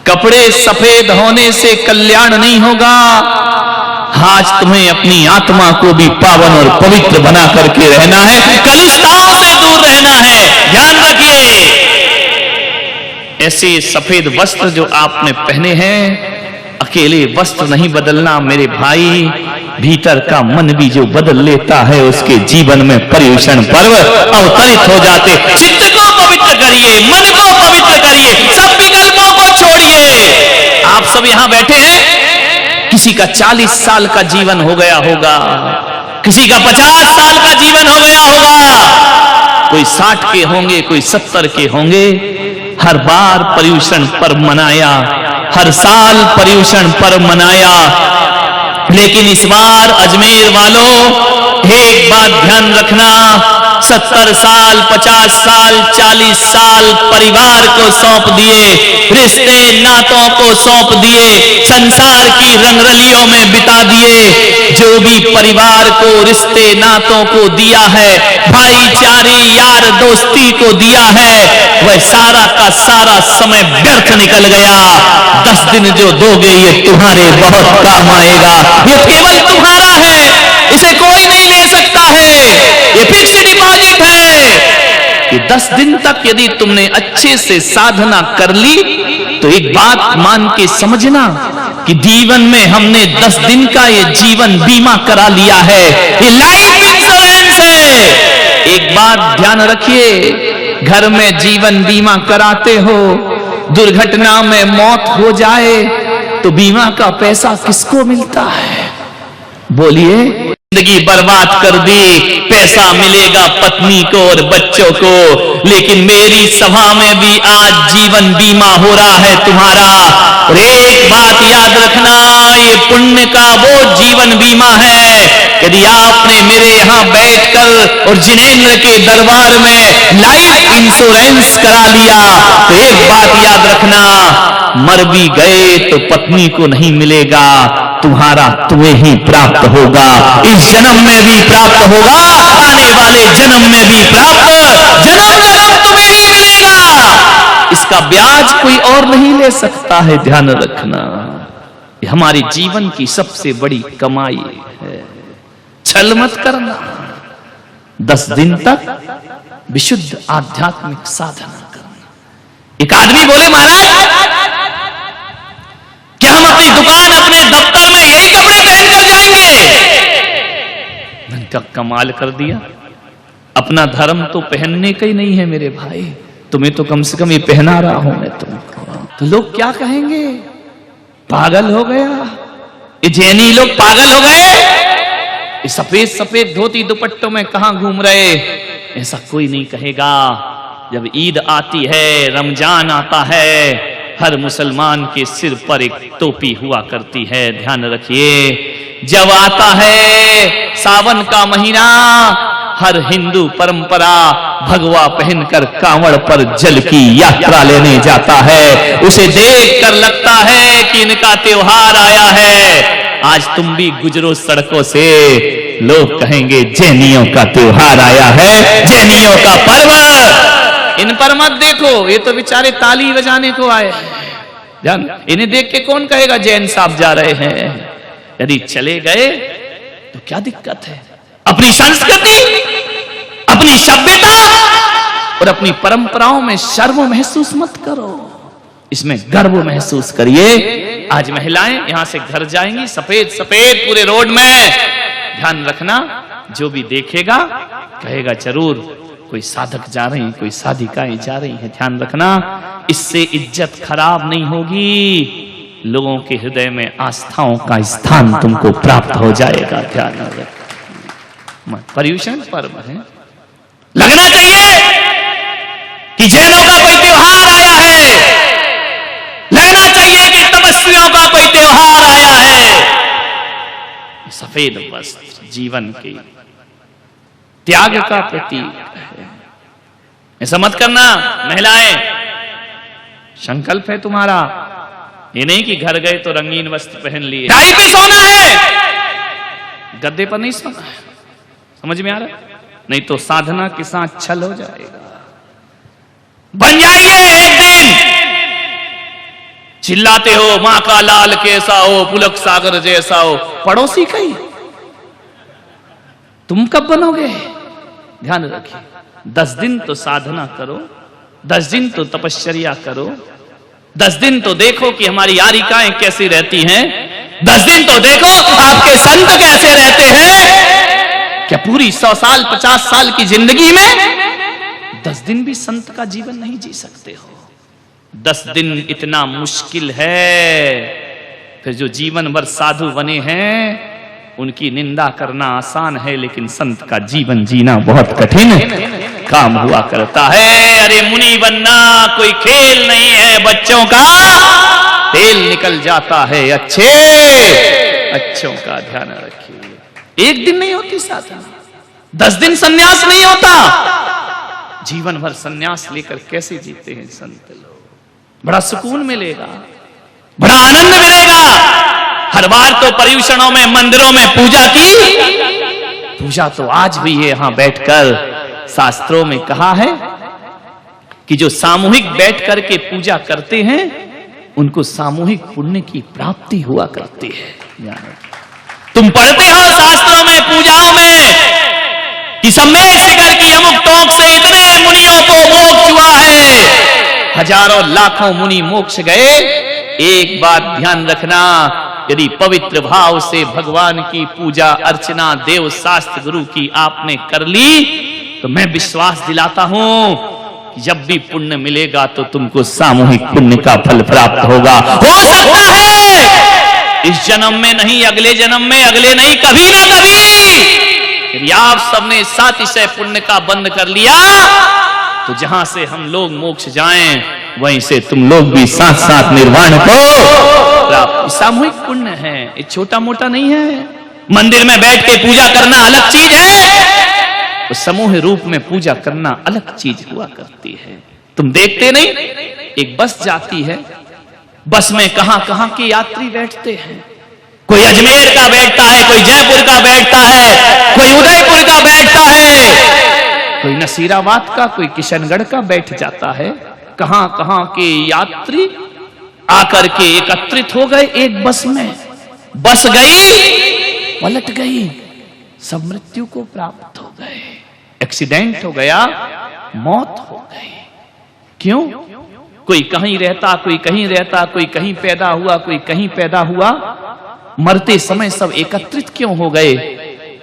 कपड़े सफेद होने से कल्याण नहीं होगा। आज तुम्हें अपनी आत्मा को भी पावन और पवित्र बना करके रहना है, कलुषताओं से दूर रहना है। ध्यान रखिए, ऐसे सफेद वस्त्र जो आपने पहने हैं, अकेले वस्त्र नहीं बदलना मेरे भाई, भीतर का मन भी जो बदल लेता है उसके जीवन में पर्युषण पर्व अवतरित हो जाते। चित्त को पवित्र करिए, मन को पवित्र करिए, सब विकल्पों को छोड़िए। आप सब यहां बैठे हैं, किसी का 40 साल का जीवन हो गया होगा, किसी का 50 साल का जीवन हो गया होगा, कोई 60 के होंगे, कोई 70 के होंगे। हर बार पर्युषण पर्व मनाया, हर साल पर्युषण पर्व मनाया, लेकिन इस बार अजमेर वालों एक बात ध्यान रखना, 70 साल, 50 साल, 40 साल परिवार को सौंप दिए, रिश्ते नातों को सौंप दिए, संसार की रंगरलियों में बिता दिए। जो भी परिवार को, रिश्ते नातों को दिया है, भाईचारे यार दोस्ती को दिया है, वह सारा का सारा समय व्यर्थ निकल गया। 10 दिन जो दोगे ये तुम्हारे बहुत काम आएगा, ये केवल तुम्हारा है, इसे कोई नहीं ले सकता है, ये फिक्स डिपॉजिट है। कि 10 दिन तक यदि तुमने अच्छे से साधना कर ली तो एक बात मान के समझना कि जीवन में हमने 10 दिन का ये जीवन बीमा करा लिया है, ये लाइफ इंश्योरेंस है। एक बात ध्यान रखिए, घर में जीवन बीमा कराते हो, दुर्घटना में मौत हो जाए तो बीमा का पैसा किसको मिलता है? बोलिए। जिंदगी बर्बाद कर दी, पैसा मिलेगा पत्नी को और बच्चों को, लेकिन मेरी सभा में भी आज जीवन बीमा हो रहा है तुम्हारा। और एक बात याद रखना, ये पुण्य का वो जीवन बीमा है, यदि आपने मेरे यहां बैठकर और जिनेंद्र के दरबार में लाइफ इंश्योरेंस करा लिया तो एक बात याद रखना, मर भी गए तो पत्नी को नहीं मिलेगा, तुम्हारा तुम्हें ही प्राप्त होगा। इस जन्म में भी प्राप्त होगा, आने वाले जन्म में भी प्राप्त, जन्म तुम्हें ही मिलेगा। इसका ब्याज कोई और नहीं ले सकता है, ध्यान रखना। ये हमारे जीवन की सबसे बड़ी कमाई है। छल मत करना। 10 दिन तक विशुद्ध आध्यात्मिक साधना करना। एक आदमी बोले, महाराज क्या हम अपनी दुकान, अपने दफ्तर में यही कपड़े पहनकर जाएंगे? मैंने कहा कमाल कर दिया, अपना धर्म तो पहनने का ही नहीं है मेरे भाई, तुम्हें तो कम से कम ये पहना रहा हूं मैं तुमको। तो लोग क्या कहेंगे? पागल हो गया, ये जैनी लोग पागल हो गए, ये सफेद सफेद धोती दुपट्टों में कहां घूम रहे। ऐसा कोई नहीं कहेगा। जब ईद आती है, रमजान आता है, हर मुसलमान के सिर पर एक टोपी हुआ करती है, ध्यान रखिए। जब आता है सावन का महीना, हर हिंदू परंपरा भगवा पहनकर कांवड़ पर जल की यात्रा लेने जाता है। उसे देखकर लगता है कि इनका त्योहार आया है। आज तुम भी गुजरो सड़कों से, लोग कहेंगे जैनियों का त्योहार आया है, जैनियों का पर्व। इन पर मत देखो, ये तो बेचारे ताली बजाने को आए। ध्यान, इन्हें देख के कौन कहेगा जैन साहब जा रहे हैं? यदि चले गए तो क्या दिक्कत है? अपनी संस्कृति, अपनी सभ्यता और अपनी परंपराओं में शर्म महसूस मत करो, इसमें गर्व महसूस करिए। आज महिलाएं यहां से घर जाएंगी, सफेद सफेद पूरे रोड में। ध्यान रखना, जो भी देखेगा कहेगा जरूर कोई साधक जा रही हैं, कोई साधिकाएं जा रही हैं। ध्यान रखना, इससे इज्जत खराब नहीं होगी, लोगों के हृदय में आस्थाओं का स्थान तुमको प्राप्त हो जाएगा। ध्यान रखना, पर्युषण पर्व है, लगना चाहिए कि जैनों का कोई त्योहार आया है, लगना चाहिए कि तपस्वियों का कोई त्योहार आया है। सफेद वस्त्र जीवन के त्याग का प्रतीक है। ऐसा मत करना महिलाएं, संकल्प है तुम्हारा, ये नहीं कि घर गए तो रंगीन वस्त्र पहन लिए। टाई पे सोना है, गद्दे पर नहीं सोना है। समझ में आ रहा? नहीं तो साधना के साथ छल हो जाएगा। बन जाइए एक दिन चिल्लाते हो मां का लाल कैसा हो, पुलक सागर जैसा हो, पड़ोसी कहीं तुम कब बनोगे? ध्यान रखिए, 10 दिन तो साधना करो, 10 दिन तो तपश्चर्या करो, 10 दिन तो देखो कि हमारी यारिकाएं कैसी रहती हैं, 10 दिन तो देखो आपके संत कैसे रहते हैं। क्या पूरी 100 साल 50 साल की जिंदगी में 10 दिन भी संत का जीवन नहीं जी सकते हो? 10 दिन इतना मुश्किल है, फिर जो जीवन भर साधु बने हैं उनकी निंदा करना आसान है, लेकिन संत का जीवन जीना बहुत कठिन काम हुआ करता है। अरे मुनि बनना कोई खेल नहीं है, बच्चों का तेल निकल जाता है, अच्छों का ध्यान रखिए। एक दिन नहीं होती साधना, 10 दिन सन्यास नहीं होता। जीवन भर सन्यास लेकर कैसे जीते हैं संत लोग? बड़ा सुकून मिलेगा, बड़ा आनंद मिलेगा। हर बार तो पर्यूषणों में मंदिरों में पूजा की, पूजा तो आज भी है। यहां बैठकर शास्त्रों में कहा है कि जो सामूहिक बैठ करके पूजा करते हैं उनको सामूहिक पुण्य की प्राप्ति हुआ करती है। तुम पढ़ते हो शास्त्रों में, पूजाओं में कि सम्मेद शिखर की अमुक टोक से इतने मुनियों को मोक्ष हुआ है, हजारों लाखों मुनि मोक्ष गए। एक बात ध्यान रखना, यदि पवित्र भाव से भगवान की पूजा अर्चना देव शास्त्र गुरु की आपने कर ली तो मैं विश्वास दिलाता हूं कि जब भी पुण्य मिलेगा तो तुमको सामूहिक पुण्य का फल प्राप्त होगा। हो सकता है इस जन्म में नहीं, अगले जन्म में, अगले नहीं, कभी ना कभी। यदि आप सबने सातिशय पुण्य का बंद कर लिया तो जहां से हम लोग मोक्ष जाएं वहीं से तुम लोग भी साथ साथ निर्वाण को प्राप्त। सामूहिक पुण्य है, ये छोटा मोटा नहीं है। मंदिर में बैठ के पूजा करना अलग चीज है, समूह रूप में पूजा करना अलग चीज हुआ करती है। तुम देखते नहीं, एक बस जाती है, बस में कहां कहां के यात्री बैठते हैं। कोई अजमेर का बैठता है, कोई जयपुर का बैठता है, कोई उदयपुर का बैठता है, कोई नसीराबाद का, कोई किशनगढ़ का बैठ जाता है। कहां कहां के यात्री आकर के एकत्रित हो गए एक बस में। बस गई, पलट गई, सब मृत्यु को प्राप्त हो गए। एक्सीडेंट हो गया, मौत हो गई। क्यों? कोई कहीं रहता, कोई कहीं रहता, कोई कहीं पैदा हुआ, कोई कहीं पैदा हुआ। मरते समय सब एकत्रित क्यों हो गए?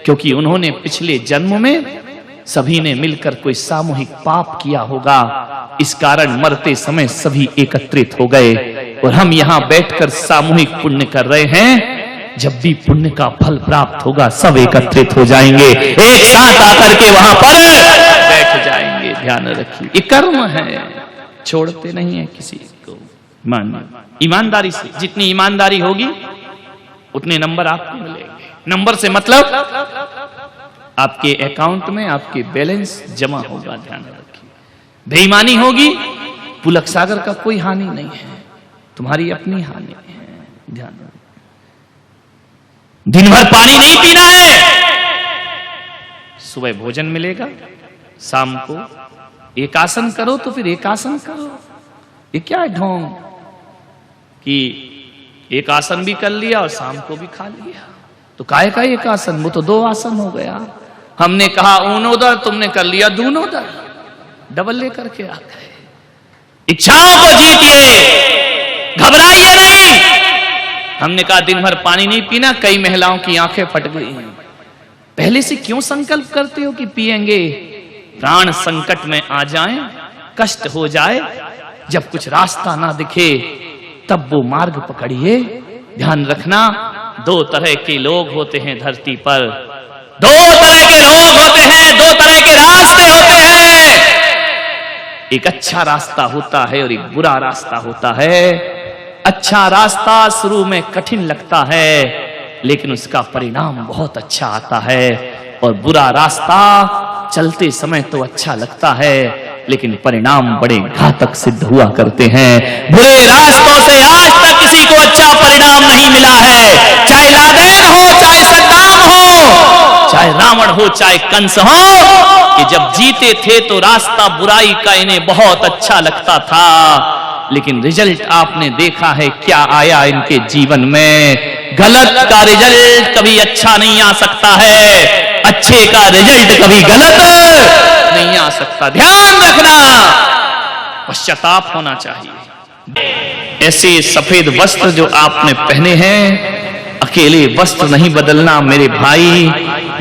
क्योंकि उन्होंने पिछले जन्म में सभी ने मिलकर कोई सामूहिक पाप किया होगा, इस कारण मरते समय सभी एकत्रित हो गए। और हम यहां बैठकर सामूहिक पुण्य कर रहे हैं। जब भी पुण्य का फल प्राप्त होगा सब एकत्रित हो जाएंगे, एक साथ आकर के वहां पर बैठ जाएंगे। ध्यान रखिए, ये कर्म है, छोड़ते नहीं है किसी को। ईमानदारी से, जितनी ईमानदारी होगी उतने नंबर आपको मिलेंगे। नंबर से मतलब आपके अकाउंट में आपके बैलेंस जमा होगा। ध्यान रखिए, बेईमानी होगी, पुलक सागर का कोई हानि नहीं है, तुम्हारी अपनी हानि है। ध्यान, दिन भर पानी नहीं पीना है, सुबह भोजन मिलेगा, शाम को एक आसन करो तो फिर एक आसन करो। ये क्या है ढोंग कि एक आसन भी कर लिया और शाम को भी खा लिया, तो काहे का एक आसन? वो तो 2 आसन हो गया। हमने कहा ऊनोदर, तुमने कर लिया दूनोदर, डबल लेकर के आ गए। इच्छाओं को जीतिए, घबराइए नहीं। हमने कहा दिन भर पानी नहीं पीना, कई महिलाओं की आंखें फट गई हैं। पहले से क्यों संकल्प करते हो कि पिएंगे? प्राण संकट में आ जाएं, कष्ट हो जाए, जब कुछ रास्ता ना दिखे तब वो मार्ग पकड़िए। ध्यान रखना, 2 तरह के लोग होते हैं धरती पर, 2 तरह के लोग होते हैं, 2 तरह के रास्ते होते हैं। एक अच्छा रास्ता होता है और एक बुरा रास्ता होता है। अच्छा रास्ता शुरू में कठिन लगता है, लेकिन उसका परिणाम बहुत अच्छा आता है। और बुरा रास्ता चलते समय तो अच्छा लगता है, लेकिन परिणाम बड़े घातक सिद्ध हुआ करते हैं। बुरे रास्तों से आज तक किसी को अच्छा परिणाम नहीं मिला है, चाहे लादेन हो, चाहे सद्दाम हो, चाहे रावण हो, चाहे कंस हो। कि जब जीते थे तो रास्ता बुराई का इन्हें बहुत अच्छा लगता था, लेकिन रिजल्ट आपने देखा है क्या आया इनके जीवन में। गलत का रिजल्ट कभी अच्छा नहीं आ सकता है, अच्छे का रिजल्ट कभी गलत नहीं आ सकता। ध्यान रखना, पश्चाताप होना चाहिए। ऐसे सफेद वस्त्र जो आपने पहने हैं, अकेले वस्त्र नहीं बदलना मेरे भाई,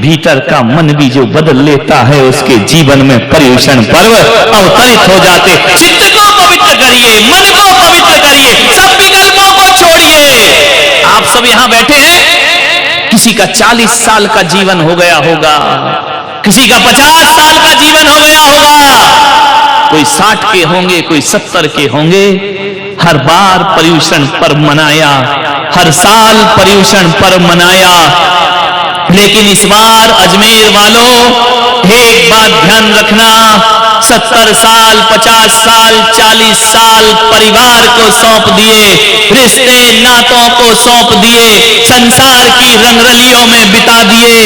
भीतर का मन भी जो बदल लेता है उसके जीवन में पर्युषण पर्व अवतरित हो जाते। चित्त को पवित्र करिए, मन को पवित्र करिए, सब विकल्पों को छोड़िए। आप सब यहां बैठे हैं, किसी का 40 साल का जीवन हो गया होगा, किसी का 50 साल का जीवन हो गया होगा, कोई 60 के होंगे, कोई 70 के होंगे। हर बार पर्युषण पर्व मनाया, हर साल पर्युषण पर्व मनाया, लेकिन इस बार अजमेर वालों एक बात ध्यान रखना, 70 साल, 50 साल, 40 साल परिवार को सौंप दिए, रिश्ते नातों को सौंप दिए, संसार की रंगरलियों में बिता दिए।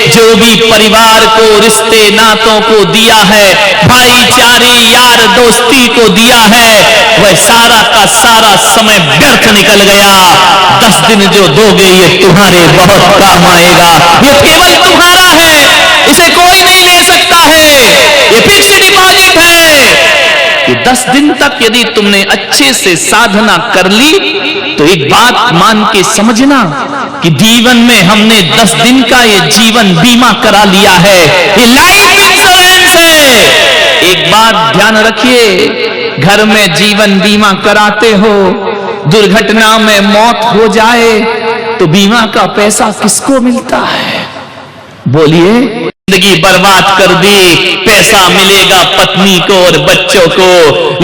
जो भी परिवार को, रिश्ते नातों को दिया है, भाईचारे यार दोस्ती को दिया है, वह सारा का सारा समय व्यर्थ निकल गया। 10 दिन जो दोगे ये तुम्हारे बहुत काम आएगा, ये केवल तुम्हारा है, इसे कोई नहीं ले सकता है, ये फिक्स डिपॉजिट है। ये 10 दिन तक यदि तुमने अच्छे से साधना कर ली तो एक बात मान के समझना कि जीवन में हमने 10 दिन का ये जीवन बीमा करा लिया है, ये लाइफ इंश्योरेंस है। एक बात ध्यान रखिए, घर में जीवन बीमा कराते हो, दुर्घटना में मौत हो जाए तो बीमा का पैसा किसको मिलता है? बोलिए। जिंदगी बर्बाद कर दी, पैसा मिलेगा पत्नी को और बच्चों को,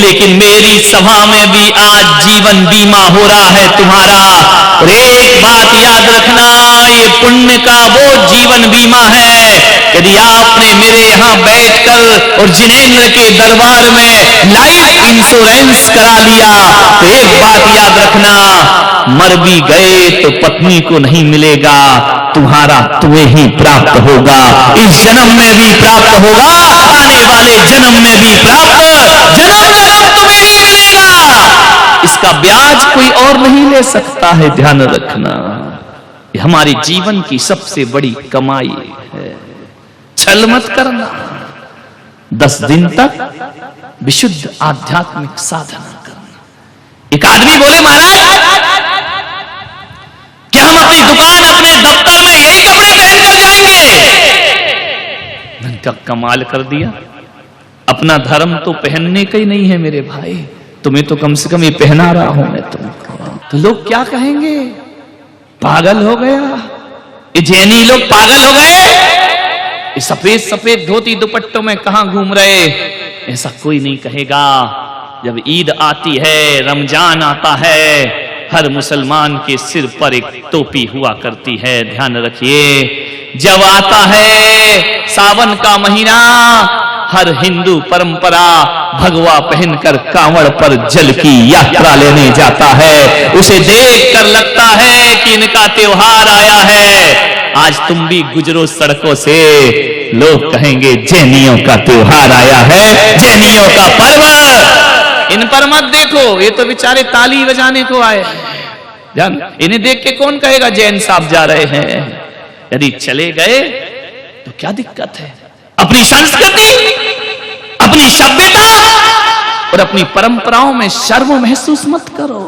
लेकिन मेरी सभा में भी आज जीवन बीमा हो रहा है तुम्हारा। और एक बात याद रखना, ये पुण्य का वो जीवन बीमा है, यदि आपने मेरे यहाँ बैठकर और जिनेंद्र के दरबार में लाइफ इंश्योरेंस करा लिया तो एक बात याद रखना, मर भी गए तो पत्नी को नहीं मिलेगा, तुम्हारा तुम्हें ही प्राप्त होगा। इस जन्म में भी प्राप्त होगा, आने वाले जन्म में भी प्राप्त, जन्म जन्म तुम्हें ही मिलेगा। इसका ब्याज कोई और नहीं ले सकता है, ध्यान रखना। ये हमारे जीवन की सबसे बड़ी कमाई है। छल मत करना। 10 दिन तक विशुद्ध आध्यात्मिक साधना करना। एक आदमी बोले, महाराज क्या हम अपनी दुकान, अपने दफ्तर में यही कपड़े पहनकर जाएंगे? मैंने क्या कमाल कर दिया, अपना धर्म तो पहनने का ही नहीं है मेरे भाई, तुम्हें तो कम से कम ये पहना रहा हूं मैं तुमको, तो लोग क्या कहेंगे? पागल हो गया, ये जैनी लोग पागल हो गए, ये सफेद सफेद धोती दुपट्टों में कहां घूम रहे। ऐसा कोई नहीं कहेगा। जब ईद आती है, रमजान आता है, हर मुसलमान के सिर पर एक टोपी हुआ करती है, ध्यान रखिए। जब आता है सावन का महीना, हर हिंदू परंपरा भगवा पहनकर कांवड़ पर जल की यात्रा लेने जाता है। उसे देखकर लगता है कि इनका त्योहार आया है। आज तुम भी गुजरो सड़कों से, लोग कहेंगे जैनियों का त्योहार आया है, जैनियों का पर्व। इन पर मत देखो, ये तो बेचारे ताली बजाने को आए। जान, इन्हें देख के कौन कहेगा जैन साहब जा रहे हैं? यदि चले गए तो क्या दिक्कत है? अपनी संस्कृति, अपनी सभ्यता और अपनी परंपराओं में शर्म महसूस मत करो,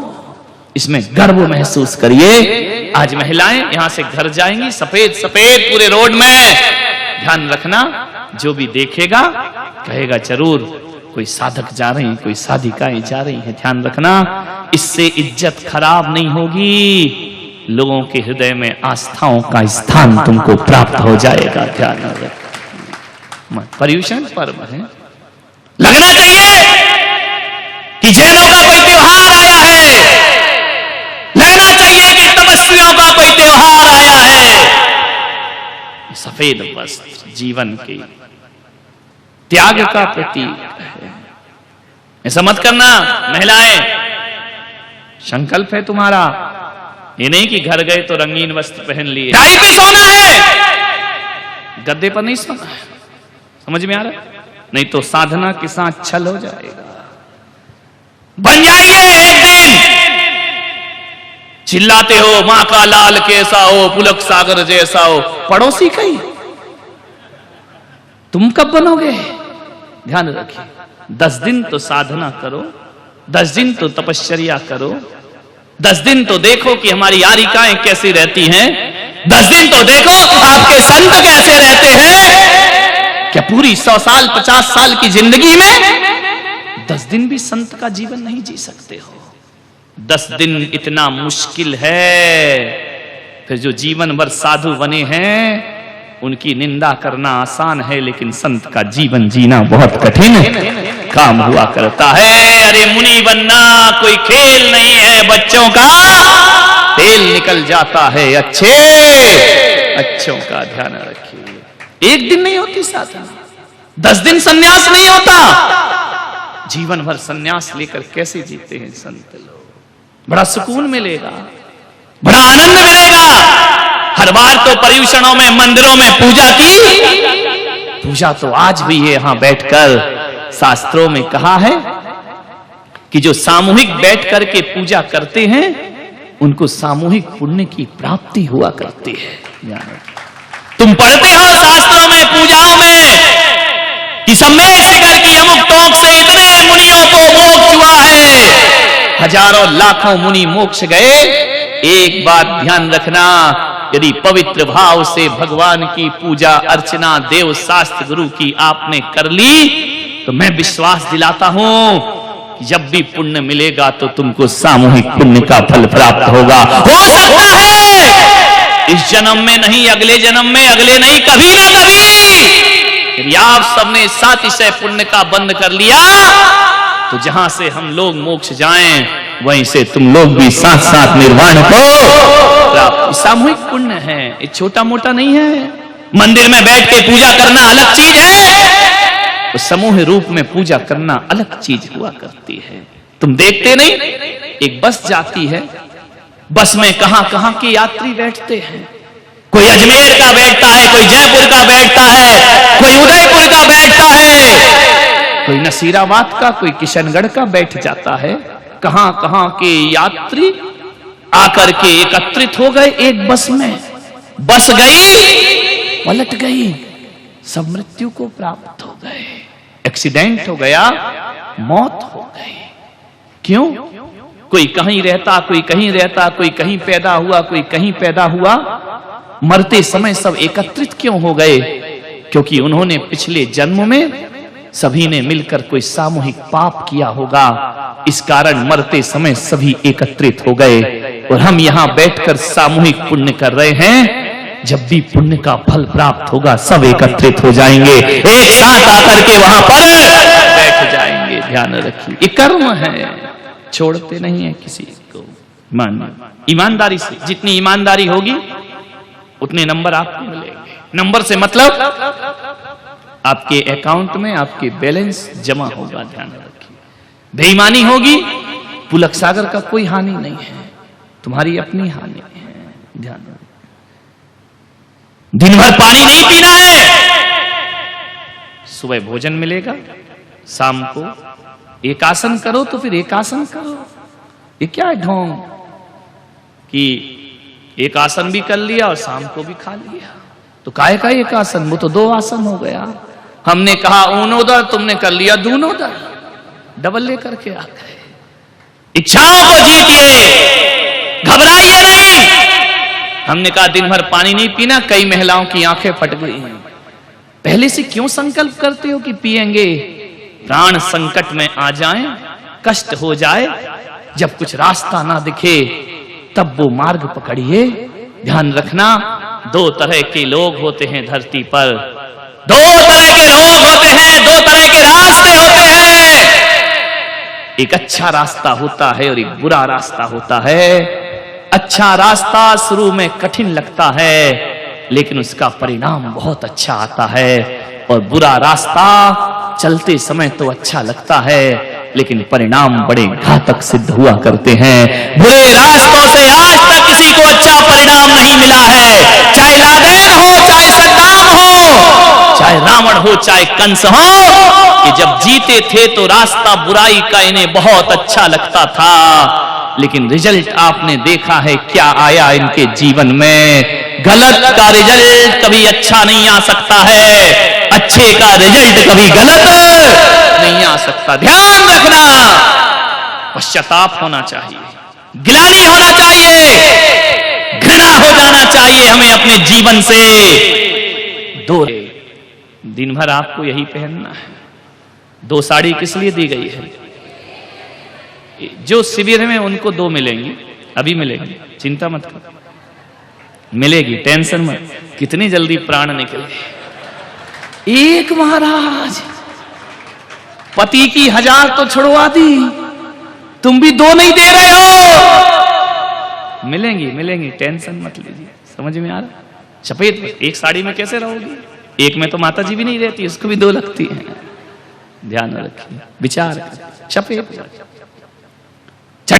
इसमें गर्व महसूस करिए। आज महिलाएं यहां से घर जाएंगी, सफेद सफेद पूरे रोड में। ध्यान रखना, जो भी देखेगा कहेगा जरूर कोई साधक जा रही हैं, कोई साधिकाएं जा रही हैं। ध्यान रखना, इससे इज्जत खराब नहीं होगी, लोगों के हृदय में आस्थाओं का स्थान तुमको प्राप्त हो जाएगा। ध्यान रखना, पर्युषण पर्व है, लगना चाहिए कि जैनों का कोई त्योहार आया है, लगना चाहिए कि तपस्वियों का कोई त्योहार आया है। सफेद वस्त्र जीवन के त्याग का प्रतीक है। ऐसा मत करना महिलाएं, संकल्प है तुम्हारा, ये नहीं कि घर गए तो रंगीन वस्त्र पहन लिए। टाई पे सोना है, गद्दे पर नहीं सोना है। समझ में आ रहा? नहीं तो साधना के साथ छल हो जाएगा। बन जाएंगे एक दिन। चिल्लाते हो मां का लाल कैसा हो, पुलक सागर जैसा हो, पड़ोसी का ही। तुम कब बनोगे? ध्यान रखिए, 10 दिन तो साधना करो, 10 दिन तो तपश्चर्या करो, 10 दिन तो देखो कि हमारी यारिकाएं कैसी रहती हैं, 10 दिन तो देखो आपके संत कैसे रहते हैं। क्या पूरी 100 साल 50 साल की जिंदगी में 10 दिन भी संत का जीवन नहीं जी सकते हो? 10 दिन इतना मुश्किल है, फिर जो जीवन भर साधु बने हैं उनकी निंदा करना आसान है, लेकिन संत का जीवन जीना बहुत कठिन काम हुआ करता है। अरे मुनि बनना कोई खेल नहीं है, बच्चों का तेल निकल जाता है। अच्छों का ध्यान रखिए। एक दिन नहीं होती साधना, 10 दिन सन्यास नहीं होता। जीवन भर सन्यास लेकर कैसे जीते हैं संत लोग? बड़ा सुकून मिलेगा, बड़ा आनंद मिलेगा। हर बार तो पर्युषणों में मंदिरों में पूजा की, पूजा तो आज भी है। यहां बैठकर शास्त्रों में कहा है कि जो सामूहिक बैठ करके पूजा करते हैं उनको सामूहिक पुण्य की प्राप्ति हुआ करती है। तुम पढ़ते हो शास्त्रों में, पूजाओं में कि सम्मेद शिखर की अमुक टोक से इतने मुनियों को मोक्ष हुआ है। हजारों लाखों मुनि मोक्ष गए। एक बात ध्यान रखना, यदि पवित्र भाव से भगवान की पूजा अर्चना देव शास्त्र गुरु की आपने कर ली तो मैं विश्वास दिलाता हूं कि जब भी पुण्य मिलेगा तो तुमको सामूहिक पुण्य का फल प्राप्त होगा। हो सकता है इस जन्म में नहीं, अगले जन्म में, अगले नहीं, कभी ना कभी। यदि आप सबने सातिशय पुण्य का बंद कर लिया तो जहां से हम लोग मोक्ष जाएं वहीं से तुम लोग भी साथ साथ निर्वाण को प्राप्त। सामूहिक पुण्य है, ये छोटा मोटा नहीं है। मंदिर में बैठ के पूजा करना अलग चीज है, तो समूह रूप में पूजा करना अलग चीज हुआ करती है। तुम देखते नहीं, एक बस जाती है, बस में कहां कहां के यात्री बैठते हैं। कोई अजमेर का बैठता है, कोई जयपुर का बैठता है, कोई उदयपुर का बैठता है, कोई नसीराबाद का, कोई किशनगढ़ का बैठ जाता है। कहां कहां के यात्री आकर के एकत्रित हो गए एक बस में। बस गई, पलट गई, सब मृत्यु को प्राप्त हो गए। एक्सीडेंट हो गया, मौत हो गई। क्यों? कोई कहीं रहता, कोई कहीं रहता, कोई कहीं पैदा हुआ, कोई कहीं पैदा हुआ। मरते समय सब एकत्रित क्यों हो गए? क्योंकि उन्होंने पिछले जन्म में सभी ने मिलकर कोई सामूहिक पाप किया होगा, इस कारण मरते समय सभी एकत्रित हो गए। और हम यहाँ बैठकर सामूहिक पुण्य कर रहे हैं। जब भी पुण्य का फल प्राप्त होगा सब एकत्रित हो जाएंगे, एक साथ आकर के वहां पर बैठ जाएंगे। ध्यान रखिए, ये कर्म है, छोड़ते नहीं है किसी को। ईमानदारी से, जितनी ईमानदारी होगी उतने नंबर आपको मिलेंगे। नंबर से मतलब आपके अकाउंट में आपके बैलेंस जमा होगा। ध्यान रखिए, बेईमानी होगी, पुलक सागर का कोई हानि नहीं है, तुम्हारी अपनी हानि है। ध्यान रखिए, दिन भर पानी नहीं पीना है। सुबह भोजन मिलेगा, शाम को एक आसन करो तो फिर एक आसन करो। ये क्या है ढोंग कि एक आसन भी कर लिया और शाम को भी खा लिया? तो काहे का एक आसन? वो तो 2 आसन हो गया। हमने कहा ऊनोदर, तुमने कर लिया दूनोदर, डबल लेकर के आ गए। इच्छाओं को जीतिए, घबराइए नहीं। हमने कहा दिन भर पानी नहीं पीना, कई महिलाओं की आंखें फट गई हैं। पहले से क्यों संकल्प करते हो कि पिएंगे? प्राण संकट में आ जाएं, कष्ट हो जाए, जब कुछ रास्ता ना दिखे तब वो मार्ग पकड़िए। ध्यान रखना, 2 तरह के लोग होते हैं धरती पर, 2 तरह के लोग होते हैं, 2 तरह के रास्ते होते हैं। एक अच्छा रास्ता होता है और एक बुरा रास्ता होता है। अच्छा रास्ता शुरू में कठिन लगता है, लेकिन उसका परिणाम बहुत अच्छा आता है। और बुरा रास्ता चलते समय तो अच्छा लगता है, लेकिन परिणाम बड़े घातक सिद्ध हुआ करते हैं। बुरे रास्तों से आज तक किसी को अच्छा परिणाम नहीं मिला है। चाहे लादेन हो, चाहे सद्दाम हो, चाहे रावण हो चाहे कंस हो, कि जब जीते थे तो रास्ता बुराई का इन्हें बहुत अच्छा लगता था, लेकिन रिजल्ट आपने देखा है क्या आया इनके जीवन में। गलत का रिजल्ट कभी अच्छा नहीं आ सकता है, अच्छे का रिजल्ट कभी गलत नहीं आ सकता। ध्यान रखना, पश्चाताप होना चाहिए, गिलानी होना चाहिए, घृणा हो जाना चाहिए हमें अपने जीवन से। दो दिन भर आपको यही पहनना है। दो साड़ी किस लिए दी गई है? जो शिविर में उनको दो मिलेंगी, अभी मिलेंगी, चिंता मत करो, मिलेगी, टेंशन मत। कितनी जल्दी प्राण निकले। एक महाराज पति की 1000 तो छुड़वा दी, तुम भी 2 नहीं दे रहे हो। मिलेंगी मिलेंगी, टेंशन मत लीजिए। समझ में आ रहा? सफेद एक साड़ी में कैसे रहोगी? एक में तो माता जी भी नहीं रहती, उसको भी 2 लगती हैं। ध्यान रखिए, विचार सफेद